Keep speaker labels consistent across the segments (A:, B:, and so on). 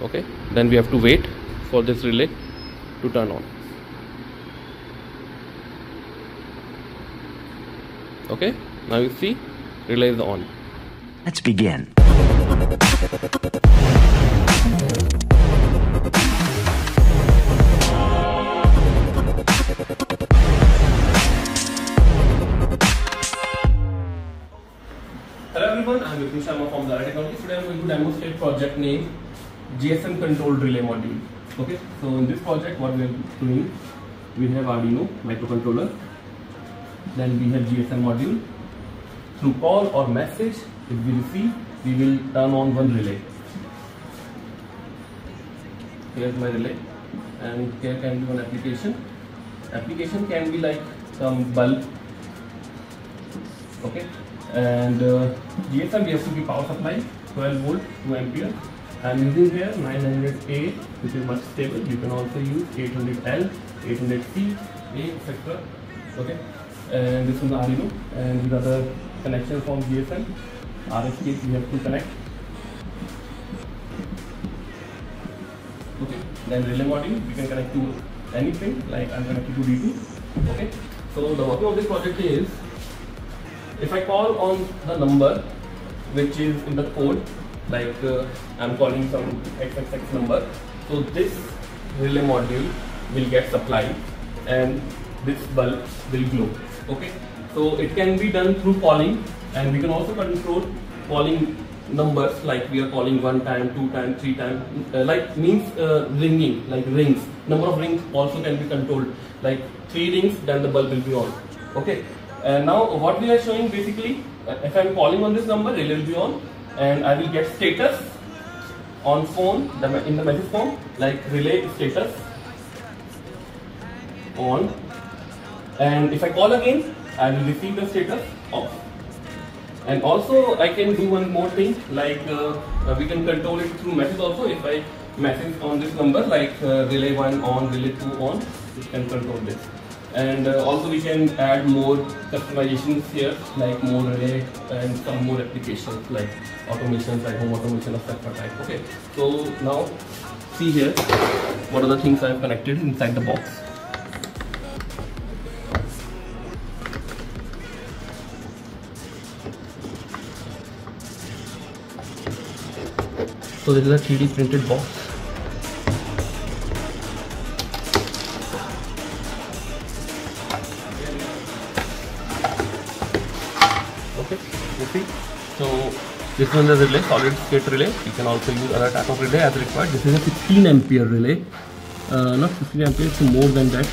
A: Okay, then we have to wait for this relay to turn on. Okay, now you see relay is on.
B: Let's begin.
A: Hello everyone, I am 𝗖cie from the Technology. Today I am going to demonstrate project name GSM controlled relay module. Okay, so in this project what we are doing, we have Arduino microcontroller, then we have GSM module. Through call or message, if we receive, we will turn on one relay. Here is my relay, and here can be one application. Application can be like some bulb. Okay, and GSM we have to be power supply 12 volt 2 ampere. I am using here 900A, which is much stable. You can also use 800L, 800C, A, etc. Okay, and this is the Arduino, and these are the connections from GSM. RS case we have to connect. Okay, then relay module we can connect to anything, like I am connected to D2. Okay, so the working of this project is, if I call on the number which is in the code, like I am calling some XXX number, so this relay module will get supplied and this bulb will glow. Okay, so it can be done through calling, and we can also control calling numbers, like we are calling 1 time, 2 time, 3 time, like means ringing, like rings. Number of rings also can be controlled, like 3 rings, then the bulb will be on. Okay, and now what we are showing basically, if I am calling on this number, relay will be on, and I will get status on phone, in the message form, like relay status on, and if I call again, I will receive the status off. And also I can do one more thing, like we can control it through message also. If I message on this number, like relay 1 on, relay 2 on, it can control this. And also we can add more customizations here, like more relay and some more applications like automations, like home automation, etc. type. Okay, so now see here what are the things I have connected inside the box. So this is a 3D printed box. Okay, you see. So this one is a relay, solid state relay. You can also use other type of relay as required. This is a 16 ampere relay. Not 16 ampere, it's more than that.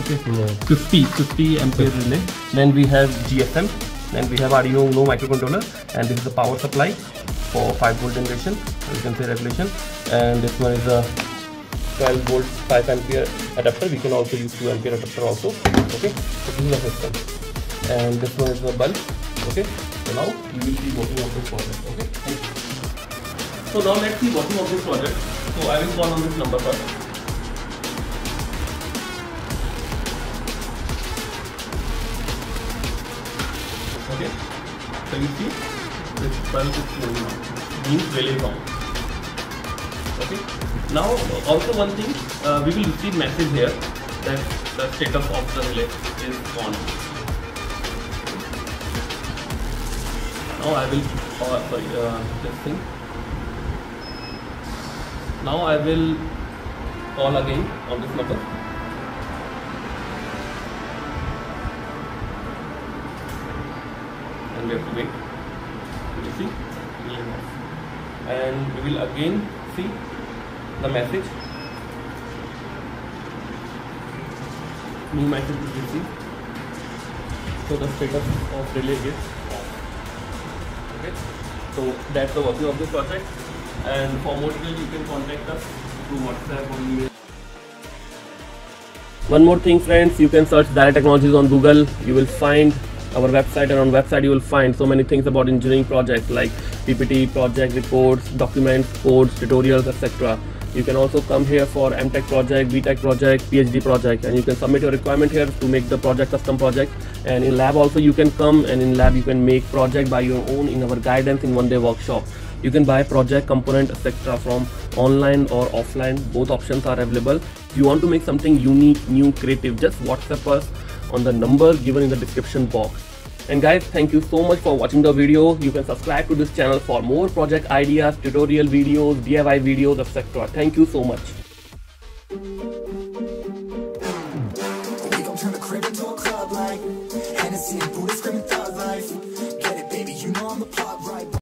A: Okay, no. 50 ampere relay. Then we have GSM. Then we have Arduino Uno microcontroller, and this is the power supply for 5 volt generation, you can say regulation. And this one is a 12 volt 5 ampere adapter. We can also use 2 ampere adapter also. Okay, so this is the system. And this one is the bulb. Okay, so now you will see working of this project. Okay, thank you. So now let's see working of this project. So I will call on this number first. Okay, so you see this bulb is flowing now, means relay is on. Okay, now also one thing, we will receive message here that the status of the relay is on. Now I will, this thing. Now I will call again on this number. And we have to wait. You see, and we will again see the message. New message is received. So the status of relay is off. Okay, so that's the working of this project. And for more details, you can contact us through WhatsApp or email. One more thing, friends, you can search 𝗖cie Technologies on Google. You will find our website, and on website you will find so many things about engineering projects like PPT, project reports, documents, codes, tutorials, etc. You can also come here for MTech project, BTech project, PhD project, and you can submit your requirement here to make the project custom project. And in lab also you can come, and in lab you can make project by your own in our guidance in one-day workshop. You can buy project, component, etc. from online or offline. Both options are available. If you want to make something unique, new, creative, just WhatsApp us on the number given in the description box. And guys, thank you so much for watching the video. You can subscribe to this channel for more project ideas, tutorial videos, DIY videos, etc. Thank you so much.